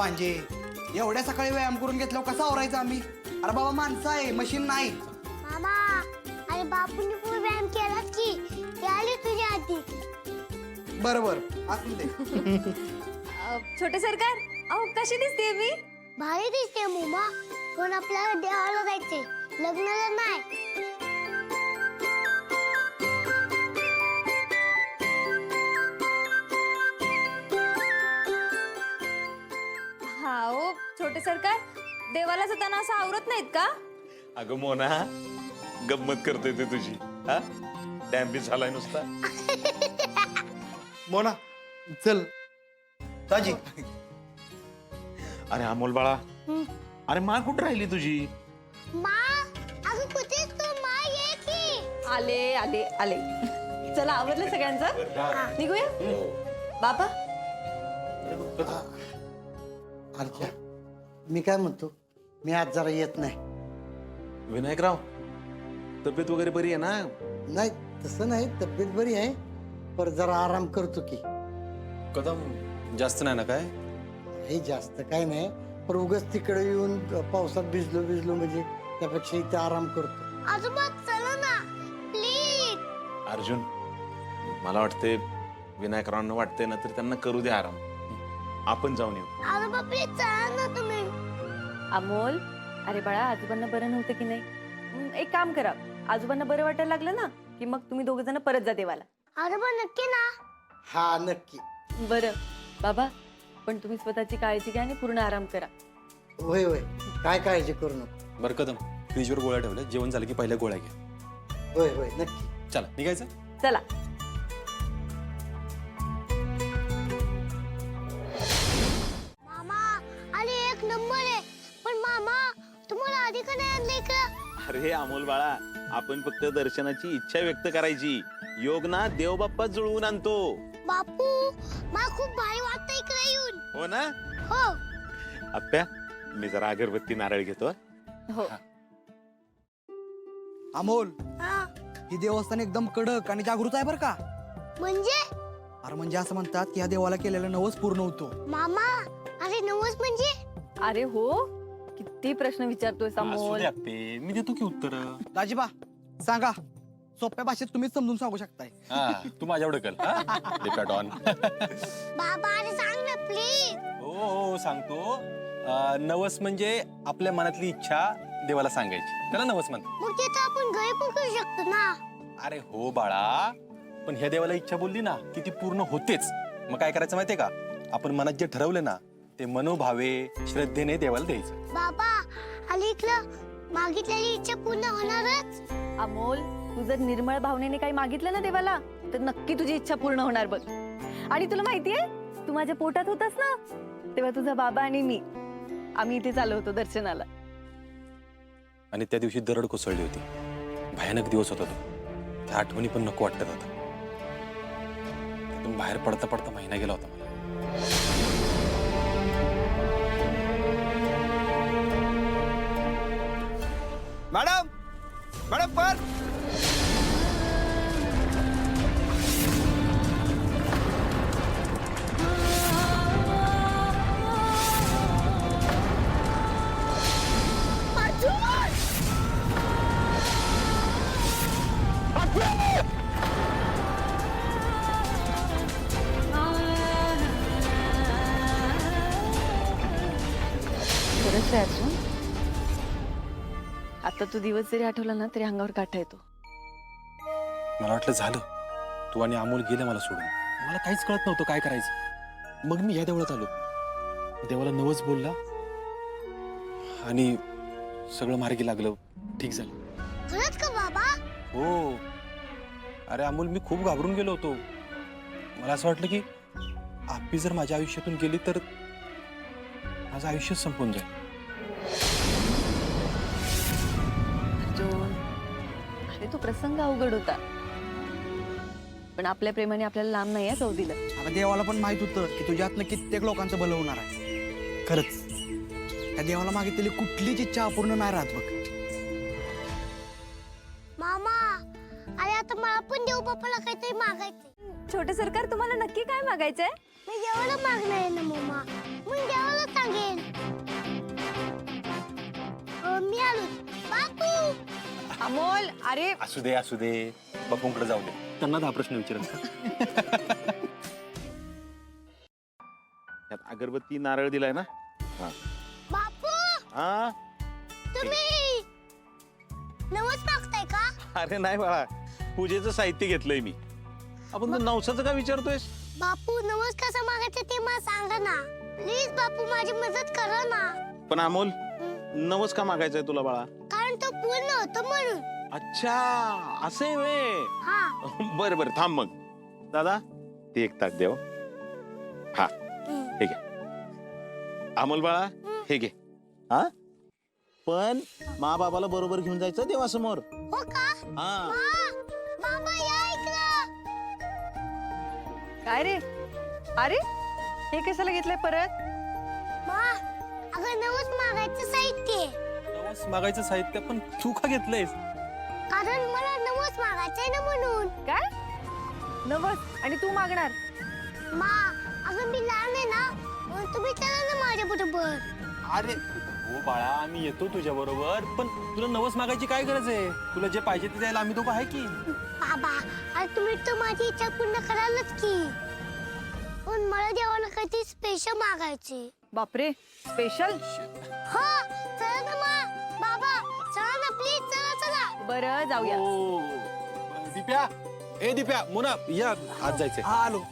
भांजे एवढ्या सकाळी व्यायाम करून घेतल्यावर कसा आवरायचा आम्ही? अरे बाबा माणसं आहे, मशीन नाही. मामा अरे बापूंनी पूर्ण व्यायाम केलाच की ते आली तुझ्या आधी. बरोबर असू दे. छोटे सरकार अहो कशी दिसते मी? भारी दिसते मुमा, पण आपल्याला देवाला जायचंय, लग्नाला नाही. हा ओ छोटे सरकार देवाला जाताना असं आवरत नाहीत का? अगं मोना गंमत करते ते तुझी. हा डॅम्पिस झालाय नुसता. मोना चल ताजी. अरे अमोल बाळा, अरे मा कुठं राहिली तुझी? मा अगं कुठेच तू मा ये की. आले आले आले. चला आवरलं सगळ्यांचं, निघूया. बाबा अर्चा मी काय म्हणतो, मी आज जरा येत नाही. विनायकराव तब्येत वगैरे बरी आहे ना? नाही तसं नाही, तब्येत बरी आहे, पर जरा आराम करतो की. कदम जास्त नाही ना काय? हे जास्त काय नाही, पर उगाच तिकडे येऊन पावसात भिजलो म्हणजे त्यापेक्षा इथे आराम करतो. आजोबा चला ना प्लीज. अर्जुन मला वाटते विनायकरावांना वाटते ना तर त्यांना करू दे आराम. आपण जाऊन येऊ. आजोबा प्लीज चला ना तुम्ही. अमोल अरे बाळा आजोबांना बरं नव्हतं की नाही? एक काम करा, आजोबांना बरं वाटायला लागलं ना की मग तुम्ही दोघ जण परत जा देवाला. आजोबा नक्की ना? हा नक्की. बरं बाबा, पण तुम्ही स्वतःची काळजी घ्या आणि पूर्ण आराम करा. होय होय, काय काळजी करू नको. बरं कदम, फ्रीजवर गोळ्या ठेवल्या, जेवण झालं की पहिल्या गोळ्या घ्या. होय होय नक्की. चला निघायचं. चला. मामा आले एक नंबर आहे, पण मामा तुम्हाला आधी का नाही आणलं इकडं? अरे अमोल बाळा, आपण फक्त दर्शनाची इच्छा व्यक्त करायची. योग ना देव बाप्पा जुळवून आणतो. बापू मला खूप भारी वाटतं इकडे येऊन. हो ना? हो. आप्या मी जरा अगरबत्ती नारळ घेतो. हो अमोल हा, ही देवस्थान एकदम कडक आणि जागृत आहे बरं का. म्हणजे अरे म्हणजे असं म्हणतात की ह्या देवाला केलेलं नवस पूर्ण होतो. मामा अरे नवस म्हणजे? अरे हो, किती प्रश्न विचारतोय असू अमोल. दे आप्पे, मी देतो की उत्तर. दाजीबा सांगा, सोप्या भाषेत तुम्हीच समजून सांगू शकताय. तू माझ्या ढकल. Depend on. बाबा अरे सांग ना प्लीज. हो हो सांगतो. नवस म्हणजे आपल्या मनातली इच्छा देवाला सांगायची, त्याला नवस म्हणतात. मग ते तर आपण घरी पण करू शकतो ना. अरे हो बाळा, पण ह्या देवाला इच्छा बोलली ना की ती पूर्ण होतेच. मग काय करायचं माहितीये का, आपण मनात जे ठरवलं ना ते मनोभावे श्रद्धेने देवाला द्यायचं. बाबा आली इकडं मागितलेली इच्छा पूर्ण होणारच. अमोल तू जर निर्मळ भावनेने काही मागितलं ना देवाला तर नक्की तुझी इच्छा पूर्ण होणार बघ. आणि तुला माहितीये, तू माझ्या पोटात होतास ना तेव्हा तुझा बाबा आणि मी आम्ही इथे चाललो होतो दर्शनाला. आणि त्या दिवशी दरड कोसळली होती. भयानक दिवस होता तो. त्या आठवणी पण नको वाटत होता. त्यातून बाहेर पडता पडता महिना गेला होता मला. मॅडम मॅडम पण खरंच आहे अर्जुन, आता तू दिवस जरी आठवला ना तरी अंगावर काटा येतो. मला वाटलं झालं, तू आणि अमोल गेले मला सोडून. मला काहीच कळत नव्हतं काय करायचं. मग मी ह्या देवळात आलो. देवाला नवस बोलला आणि सगळं मार्गी लागलं, ठीक झालं. खरंच का बाबा? हो. अरे अमोल, मी खूप घाबरून गेलो होतो. मला असं वाटलं की आपी जर माझ्या आयुष्यातून गेली तर माझं आयुष्यच संपून जाईल. अर्जुन अरे तो प्रसंग अवघड होता, पण आपल्या प्रेमाने आपल्याला लांब नाही जाऊ दिलं. आता देवाला पण माहित होतं की तुझ्यातनं कित्येक लोकांचं भलं होणार आहे. खरंच त्या देवाला मागितलेली कुठलीच इच्छा अपूर्ण नाही राहत बघ. मामा अरे आता मला पण देव बाप्पाला काहीतरी मागायचंय. छोटे सरकार तुम्हाला नक्की काय मागायचंय? मी देवाला मागणार आहे ना मामा. आपण देवाला सांगेन. मी आलो. बापू अमोल, अरे असू दे बापूंकडे जाऊ दे, त्यांना 10 प्रश्न विचारत. त्यात अगरबत्ती नारळ दिलाय ना. हा बापू हा. तुम्ही नवस मागताय का? अरे नाही बाळा, पूजेचं साहित्य घेतलंय मी. आपण तू नवसाचं का विचारतोयस? बापू नवस कसा मागायचं ते मला सांगा ना प्लीज. बापू माझी मदत करा ना. पण अमोल, नवस का मागायचंय तुला बाळा? कारण तो पूर्ण होतो म्हणून. अच्छा, असे वे. हा. बर बर, थांब मग. दादा, ते एक ताट देव. हा, हे घे. अमोल बाळा, हे घे. हा, पण मा बाबाला बरोबर घेऊन जायचं देवासमोर. हो का? हा. बाबा या इकडं. काय रे? अरे हे कशाला घेतलंय परत? अगं नवस मागायचं साहित्य. नवस मागायचं साहित्य पण तू का घेतलंयस? कारण मला नवस मागायचंय ना म्हणून. काय नवस आणि तू मागणार? अगं मी लहान आहे ना म्हणून तुम्ही चला ना माझ्या बरोबर. अरे हो बाळा, आम्ही येतो तुझ्या बरोबर, पण तुला नवस मागायची काय गरज आहे? तुला जे पाहिजे ते द्यायला आम्ही दोघं आहे की. बाबा अरे तुम्ही तर माझी इच्छा पूर्ण करालच की. पण मला देवाला काहीतरी स्पेशल मागायचे. बापरे, स्पेशल? हो चला ना बाबा चला ना प्लीज, चला चला. बरं जाऊया. दीप्या, ए दीप्या, मोना या, आज जायचंय. हा आलो.